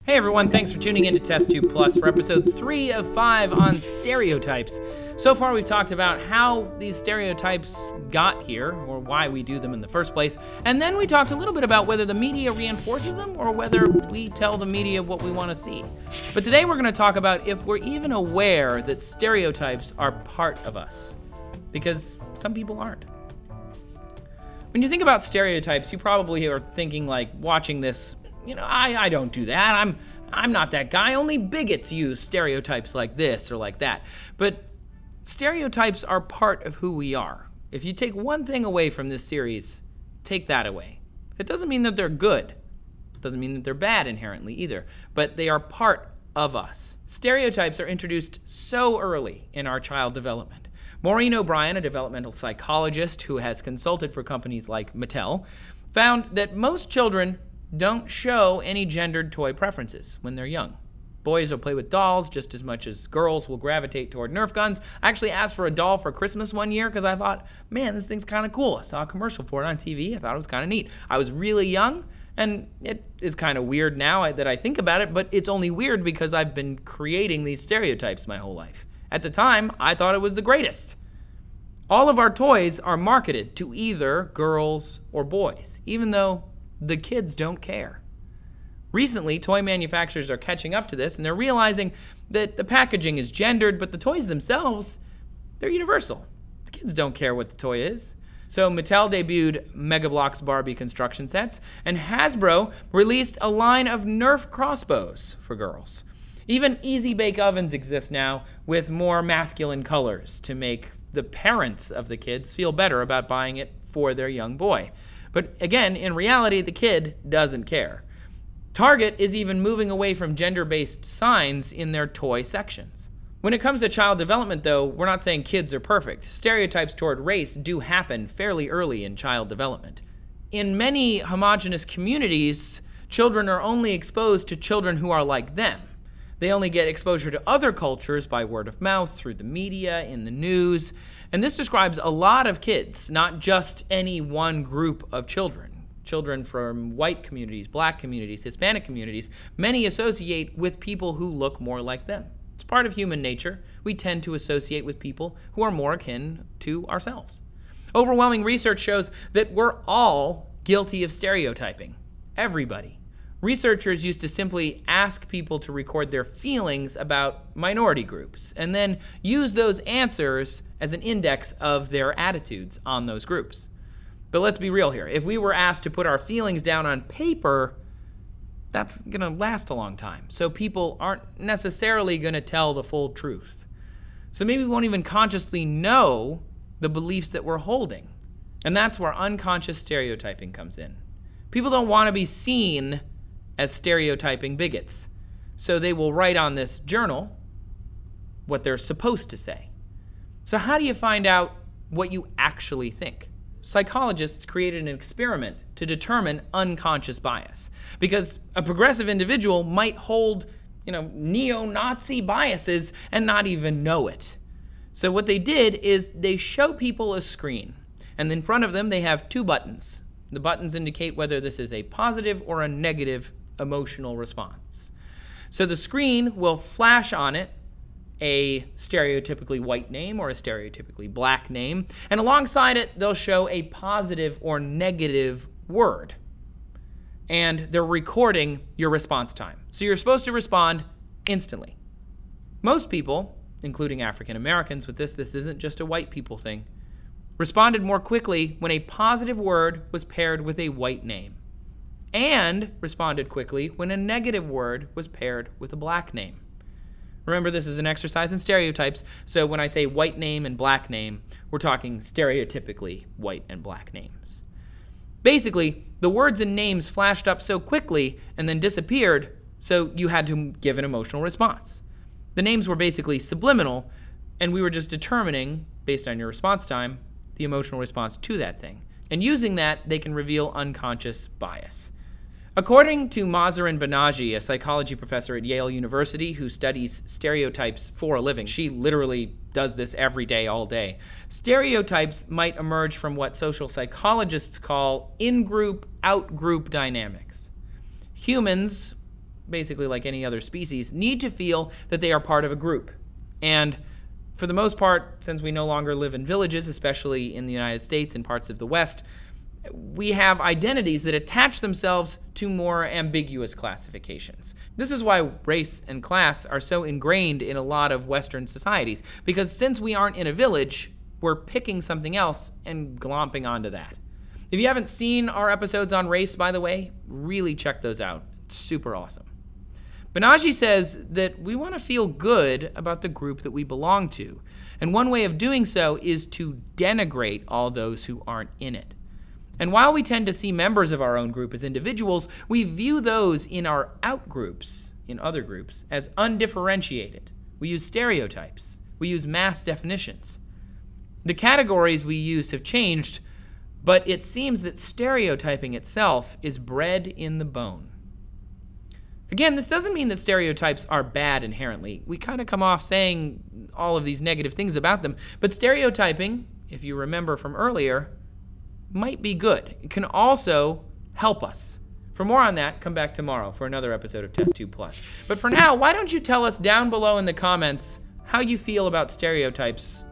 Hey everyone, thanks for tuning in to Test Tube Plus for episode 3 of 5 on stereotypes. So far we've talked about how these stereotypes got here, or why we do them in the first place, and then we talked a little bit about whether the media reinforces them or whether we tell the media what we want to see. But today we're going to talk about if we're even aware that stereotypes are part of us, because some people aren't. When you think about stereotypes, you probably are thinking like watching this, I don't do that. I'm not that guy. Only bigots use stereotypes like this or like that. But stereotypes are part of who we are. If you take one thing away from this series, take that away. It doesn't mean that they're good. It doesn't mean that they're bad inherently either. But they are part of us. Stereotypes are introduced so early in our child development. Maureen O'Brien, a developmental psychologist who has consulted for companies like Mattel, found that most children don't show any gendered toy preferences when they're young. Boys will play with dolls just as much as girls will gravitate toward Nerf guns. I actually asked for a doll for Christmas one year because I thought, man, this thing's kind of cool. I saw a commercial for it on TV. I thought it was kind of neat. I was really young, and it is kind of weird now that I think about it, but it's only weird because I've been creating these stereotypes my whole life. At the time, I thought it was the greatest. All of our toys are marketed to either girls or boys, even though the kids don't care. Recently, toy manufacturers are catching up to this, and they're realizing that the packaging is gendered, but the toys themselves, they're universal. The kids don't care what the toy is. So Mattel debuted Mega Bloks Barbie construction sets, and Hasbro released a line of Nerf crossbows for girls. Even easy bake ovens exist now with more masculine colors to make the parents of the kids feel better about buying it for their young boy. But again, in reality, the kid doesn't care. Target is even moving away from gender-based signs in their toy sections. When it comes to child development, though, we're not saying kids are perfect. Stereotypes toward race do happen fairly early in child development. In many homogenous communities, children are only exposed to children who are like them. They only get exposure to other cultures by word of mouth, through the media, in the news. And this describes a lot of kids, not just any one group of children. Children from white communities, black communities, Hispanic communities, many associate with people who look more like them. It's part of human nature. We tend to associate with people who are more akin to ourselves. Overwhelming research shows that we're all guilty of stereotyping. Everybody. Researchers used to simply ask people to record their feelings about minority groups and then use those answers as an index of their attitudes on those groups. But let's be real here. If we were asked to put our feelings down on paper, that's going to last a long time. So people aren't necessarily going to tell the full truth. So maybe we won't even consciously know the beliefs that we're holding. And that's where unconscious stereotyping comes in. People don't want to be seen as stereotyping bigots. So they will write on this journal what they're supposed to say. So how do you find out what you actually think? Psychologists created an experiment to determine unconscious bias. Because a progressive individual might hold, neo-Nazi biases and not even know it. So what they did is they show people a screen. And in front of them they have two buttons. The buttons indicate whether this is a positive or a negative emotional response. So the screen will flash on it a stereotypically white name or a stereotypically black name, and alongside it they'll show a positive or negative word. And they're recording your response time. So you're supposed to respond instantly. Most people, including African Americans with this isn't just a white people thing, responded more quickly when a positive word was paired with a white name, and responded quickly when a negative word was paired with a black name. Remember, this is an exercise in stereotypes, so when I say white name and black name, we're talking stereotypically white and black names. Basically, the words and names flashed up so quickly and then disappeared, so you had to give an emotional response. The names were basically subliminal, and we were just determining, based on your response time, the emotional response to that thing. And using that, they can reveal unconscious bias. According to Mazarin Banaji, a psychology professor at Yale University who studies stereotypes for a living, she literally does this every day, all day, stereotypes might emerge from what social psychologists call in-group, out-group dynamics. Humans basically like any other species, need to feel that they are part of a group. And for the most part, since we no longer live in villages, especially in the United States and parts of the West, we have identities that attach themselves to more ambiguous classifications. This is why race and class are so ingrained in a lot of Western societies, because since we aren't in a village, we're picking something else and glomping onto that. If you haven't seen our episodes on race, by the way, really check those out. It's super awesome. Banaji says that we want to feel good about the group that we belong to, and one way of doing so is to denigrate all those who aren't in it. And while we tend to see members of our own group as individuals, we view those in our outgroups, in other groups, as undifferentiated. We use stereotypes. We use mass definitions. The categories we use have changed, but it seems that stereotyping itself is bred in the bone. Again, this doesn't mean that stereotypes are bad inherently. We kind of come off saying all of these negative things about them, but stereotyping, if you remember from earlier, might be good. It can also help us. For more on that, come back tomorrow for another episode of Test Tube Plus. But for now, why don't you tell us down below in the comments how you feel about stereotypes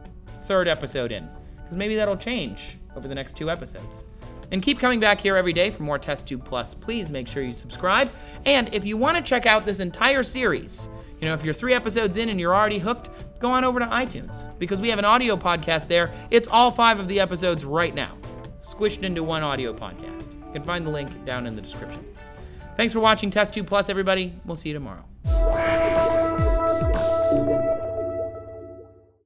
3rd episode in, because maybe that'll change over the next 2 episodes. And keep coming back here every day for more Test Tube Plus. Please make sure you subscribe. And if you want to check out this entire series, you know, if you're 3 episodes in and you're already hooked, go on over to iTunes, because we have an audio podcast there. It's all 5 of the episodes right now, squished into one audio podcast. You can find the link down in the description. Thanks for watching Test Tube Plus, everybody. We'll see you tomorrow.